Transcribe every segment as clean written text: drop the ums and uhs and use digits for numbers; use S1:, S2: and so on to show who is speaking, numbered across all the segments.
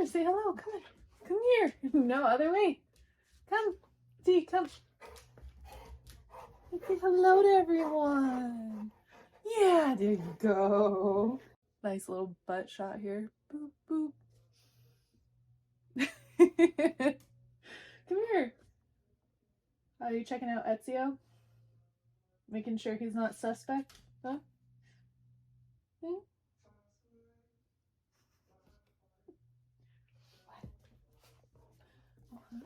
S1: here, say hello. Come on. Come here. No, other way. Come. See, come. Say hello to everyone. Yeah, there you go. Nice little butt shot here. Boop, boop. Come here. Are you checking out Ezio? Making sure he's not suspect? Huh? Hmm? Oh, hi.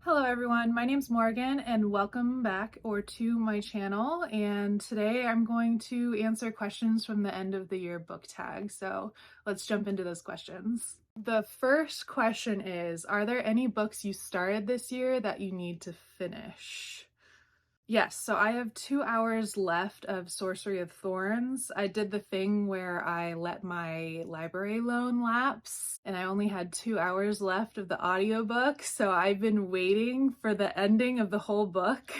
S1: Hello everyone, my name's Morgan and welcome back to my channel, and today I'm going to answer questions from the end of the year book tag. So let's jump into those questions. The first question is, are there any books you started this year that you need to finish? Yes, so I have 2 hours left of Sorcery of Thorns. I did the thing where I let my library loan lapse and I only had 2 hours left of the audiobook, so I've been waiting for the ending of the whole book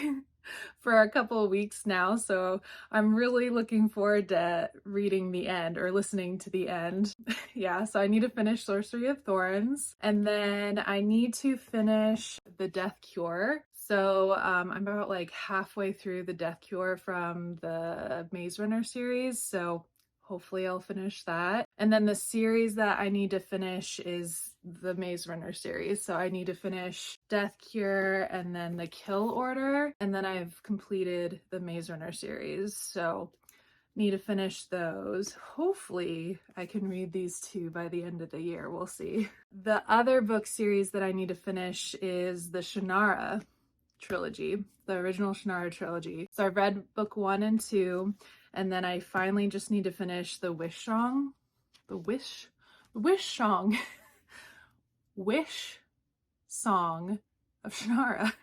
S1: for a couple of weeks now, so I'm really looking forward to reading the end or listening to the end. Yeah, so I need to finish Sorcery of Thorns, and then I need to finish The Death Cure. So I'm about like halfway through The Death Cure from the Maze Runner series, so hopefully I'll finish that. And then the series that I need to finish is the Maze Runner series. So I need to finish Death Cure and then The Kill Order. And then I've completed the Maze Runner series. So need to finish those. Hopefully I can read these two by the end of the year. We'll see. The other book series that I need to finish is the Shannara trilogy, the original Shannara trilogy. So I've read book 1 and 2, and then I finally just need to finish the Wish Song Wish Song of Shannara.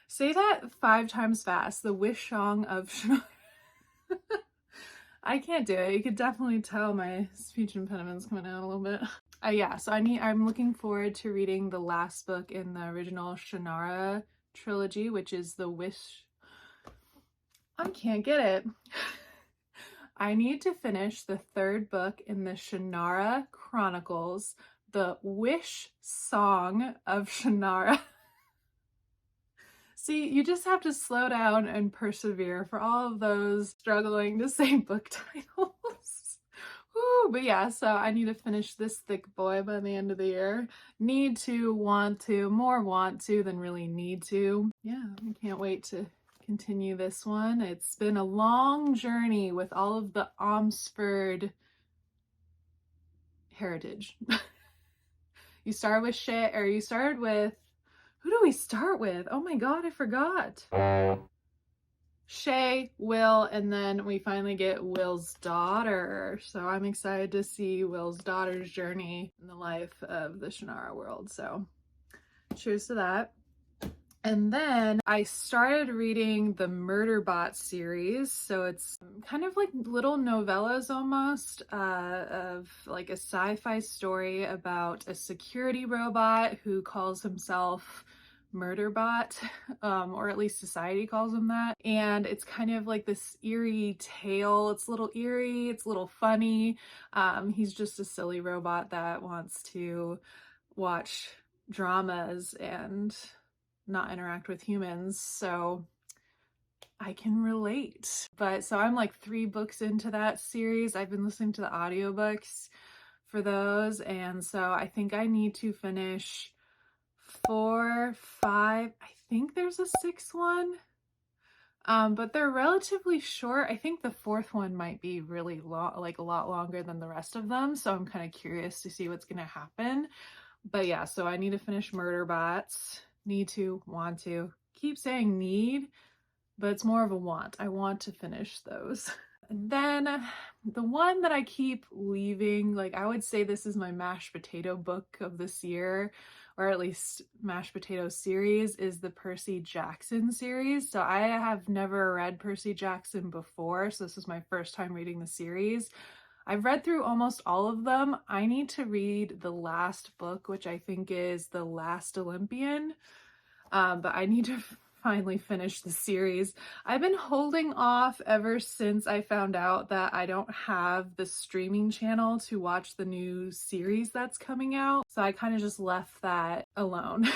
S1: Say that 5 times fast. The Wish Song of Shannara. I can't do it. You could definitely tell my speech impediment's coming out a little bit. Yeah, so I'm looking forward to reading the last book in the original Shannara trilogy, which is the Wish. I can't get it. I need to finish the 3rd book in the Shannara Chronicles, the Wish Song of Shannara. See, you just have to slow down and persevere for all of those struggling to say book titles. Woo, but yeah, so I need to finish this thick boy by the end of the year. Need to, want to, more want to than really need to. Yeah, I can't wait to continue this one. It's been a long journey with all of the Omsford heritage. You started with Shay, or you started with, who do we start with? Oh my god, I forgot. Shay, Will, and then we finally get Will's daughter. So I'm excited to see Will's daughter's journey in the life of the Shannara world. So cheers to that. And then I started reading the Murderbot series. So it's kind of like little novellas almost, of like a sci-fi story about a security robot who calls himself Murderbot, or at least society calls him that. And it's kind of like this eerie tale. It's a little eerie, it's a little funny. He's just a silly robot that wants to watch dramas and not interact with humans, so I can relate. But so I'm like 3 books into that series. I've been listening to the audiobooks for those, and so I think I need to finish 4, 5, I think there's a 6th one, but they're relatively short. I think the 4th one might be really long, like a lot longer than the rest of them, so I'm kind of curious to see what's gonna happen. But yeah, so I need to finish Murderbots. Need to, want to. Keep saying need, but it's more of a want. I want to finish those. And then the one that I keep leaving, like I would say this is my mashed potato book of this year, or at least mashed potato series, is the Percy Jackson series. So I have never read Percy Jackson before, so this is my first time reading the series. I've read through almost all of them. I need to read the last book, which I think is The Last Olympian. But I need to finally finish the series. I've been holding off ever since I found out that I don't have the streaming channel to watch the new series that's coming out. So I kind of just left that alone.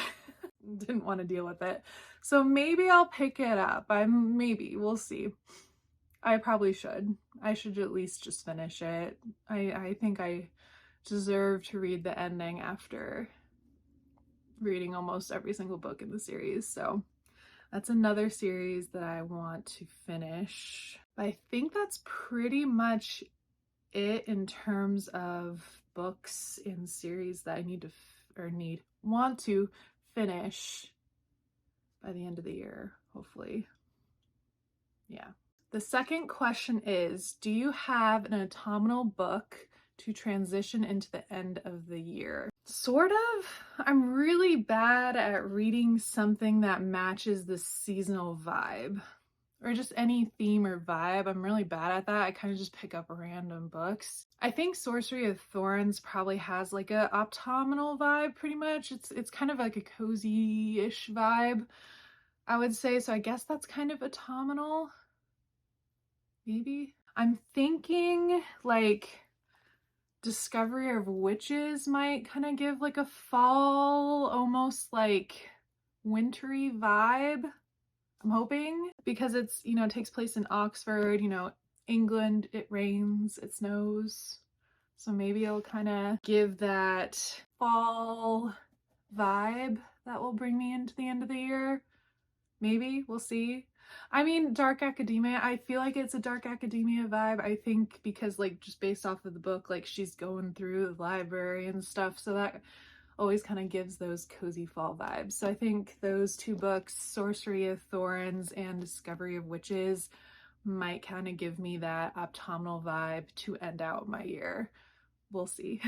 S1: Didn't want to deal with it. So maybe I'll pick it up. Maybe, we'll see. I probably should. I should at least just finish it. I think I deserve to read the ending after reading almost every single book in the series. So that's another series that I want to finish. But I think that's pretty much it in terms of books and series that I want to finish by the end of the year, hopefully. Yeah. The second question is, do you have an autumnal book to transition into the end of the year? Sort of. I'm really bad at reading something that matches the seasonal vibe or just any theme or vibe. I'm really bad at that. I kind of just pick up random books. I think Sorcery of Thorns probably has like a autumnal vibe pretty much. It's kind of like a cozy-ish vibe, I would say. So I guess that's kind of autumnal. Maybe. I'm thinking like Discovery of Witches might kind of give like a fall, almost like wintry vibe. I'm hoping, because it's, you know, it takes place in Oxford, you know, England, it rains, it snows. So maybe it'll kind of give that fall vibe that will bring me into the end of the year. Maybe, we'll see. I mean, dark academia, I feel like it's a dark academia vibe. I think because like just based off of the book, like she's going through the library and stuff, so that always kind of gives those cozy fall vibes. So I think those two books, Sorcery of Thorns and Discovery of Witches, might kind of give me that autumnal vibe to end out my year. We'll see.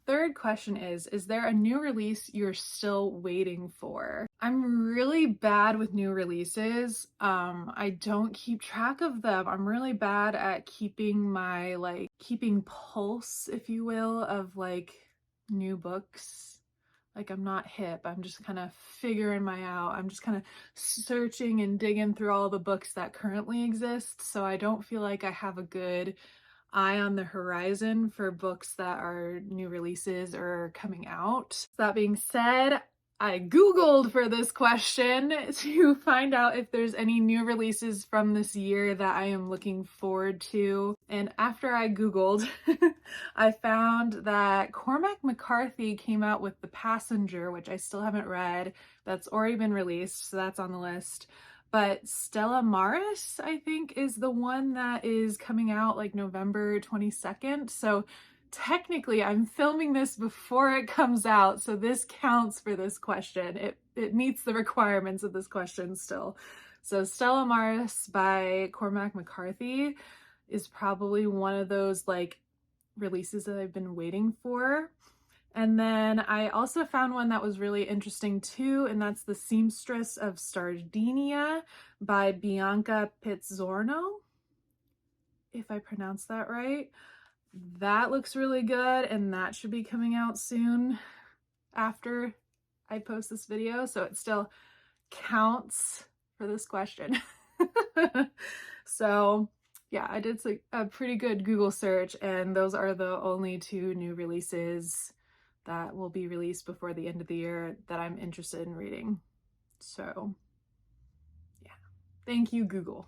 S1: Third question is there a new release you're still waiting for? I'm really bad with new releases. I don't keep track of them. I'm really bad at keeping pulse, if you will, of like new books. Like I'm not hip. I'm just kind of figuring my out. I'm just kind of searching and digging through all the books that currently exist. So I don't feel like I have a good eye on the horizon for books that are new releases or coming out. That being said, I Googled for this question to find out if there's any new releases from this year that I am looking forward to. And after I Googled, I found that Cormac McCarthy came out with The Passenger, which I still haven't read. That's already been released, so that's on the list. But Stella Maris, I think, is the one that is coming out like November 22nd. So technically I'm filming this before it comes out, so this counts for this question. It meets the requirements of this question still. So Stella Maris by Cormac McCarthy is probably one of those like releases that I've been waiting for. And then I also found one that was really interesting too, and that's The Seamstress of Sardinia by Bianca Pizzorno, if I pronounced that right. That looks really good, and that should be coming out soon after I post this video, so it still counts for this question. So yeah, I did a pretty good Google search, and those are the only two new releases that will be released before the end of the year that I'm interested in reading. So yeah, thank you, Google.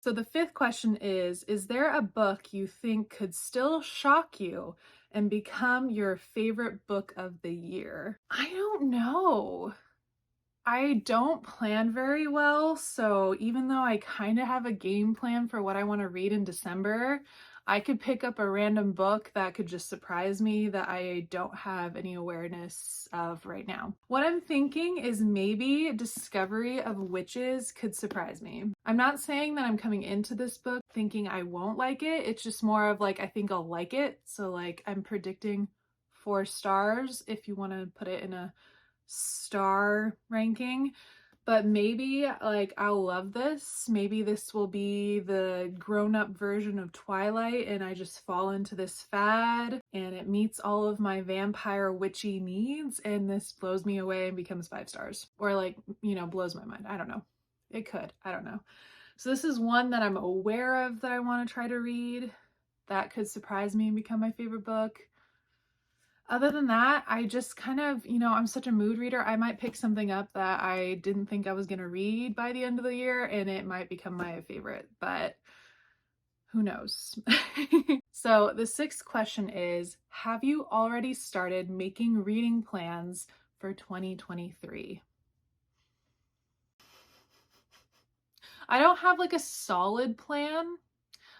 S1: So the fifth question is there a book you think could still shock you and become your favorite book of the year? I don't know. I don't plan very well, so even though I kind of have a game plan for what I want to read in December, I could pick up a random book that could just surprise me that I don't have any awareness of right now. What I'm thinking is maybe Discovery of Witches could surprise me. I'm not saying that I'm coming into this book thinking I won't like it. It's just more of like, I think I'll like it. So like I'm predicting 4 stars if you want to put it in a star ranking. but maybe like I'll love this. Maybe this will be the grown-up version of Twilight and I just fall into this fad and it meets all of my vampire witchy needs and this blows me away and becomes 5 stars. Or like, you know, blows my mind. I don't know. It could. I don't know. So this is one that I'm aware of that I want to try to read. That could surprise me and become my favorite book. Other than that, I just kind of, you know, I'm such a mood reader. I might pick something up that I didn't think I was going to read by the end of the year and it might become my favorite, but who knows? So the 6th question is, have you already started making reading plans for 2023? I don't have like a solid plan.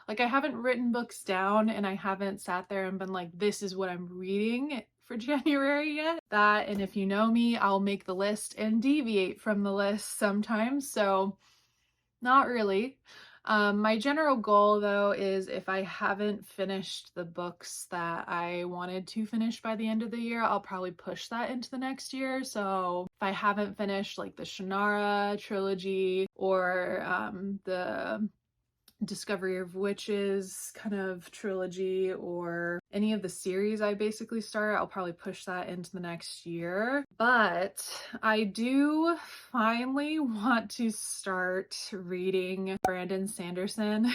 S1: Like I haven't written books down and I haven't sat there and been like, this is what I'm reading for January yet. That, and if you know me, I'll make the list and deviate from the list sometimes. So not really. My general goal though is if I haven't finished the books that I wanted to finish by the end of the year, I'll probably push that into the next year. So if I haven't finished like the Shannara trilogy or the Discovery of Witches kind of trilogy or any of the series I basically started, I'll probably push that into the next year. But I do finally want to start reading Brandon Sanderson.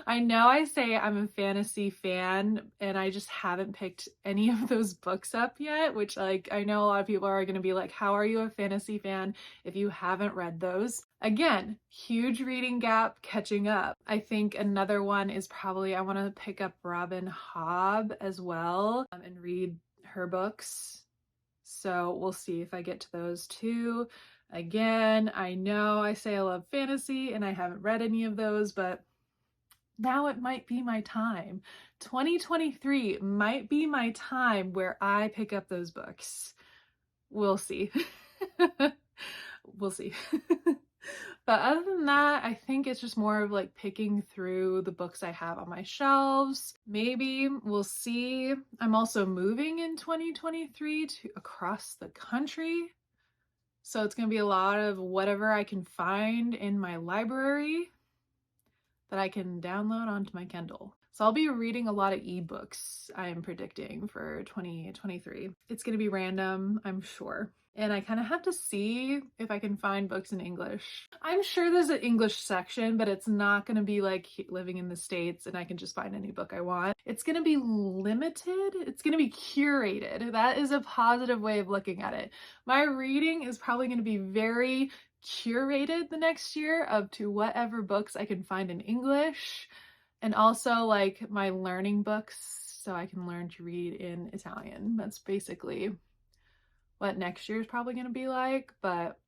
S1: I know I say I'm a fantasy fan and I just haven't picked any of those books up yet, which like I know a lot of people are going to be like, how are you a fantasy fan if you haven't read those? Again, huge reading gap catching up. I think another one is probably I want to pick up Robin Hobb as well and read her books. So we'll see if I get to those too. Again, I know I say I love fantasy and I haven't read any of those, but now it might be my time. 2023 might be my time where I pick up those books. We'll see. We'll see. But other than that, I think it's just more of like picking through the books I have on my shelves. Maybe we'll see. I'm also moving in 2023 to across the country. So it's going to be a lot of whatever I can find in my library that I can download onto my Kindle. So I'll be reading a lot of ebooks, I am predicting, for 2023. It's going to be random, I'm sure. And I kind of have to see if I can find books in English. I'm sure there's an English section, but it's not going to be like living in the States and I can just find any book I want. It's going to be limited. It's going to be curated. That is a positive way of looking at it. My reading is probably going to be very curated the next year up to whatever books I can find in English, and also like my learning books so I can learn to read in Italian. That's basically what next year is probably going to be like, but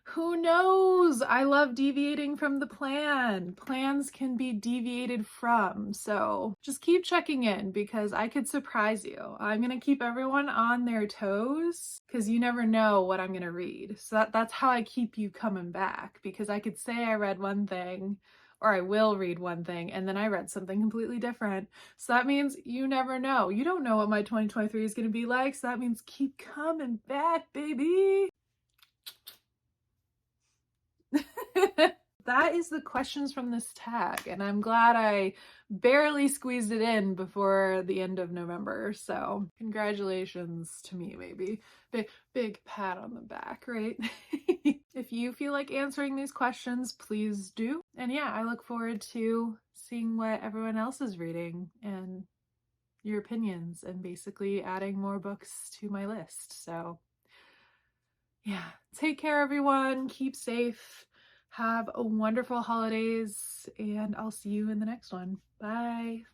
S1: who knows? I love deviating from the plan. Plans can be deviated from. So just keep checking in because I could surprise you. I'm going to keep everyone on their toes because you never know what I'm going to read. So that's how I keep you coming back, because I could say I read one thing or I will read one thing and then I read something completely different. So that means you never know. You don't know what my 2023 is going to be like. So that means keep coming back, baby. That is the questions from this tag, and I'm glad I barely squeezed it in before the end of November. So congratulations to me, maybe. Big pat on the back, right? If you feel like answering these questions, please do. And yeah, I look forward to seeing what everyone else is reading and your opinions and basically adding more books to my list. So yeah, take care, everyone. Keep safe. Have a wonderful holidays, and I'll see you in the next one. Bye.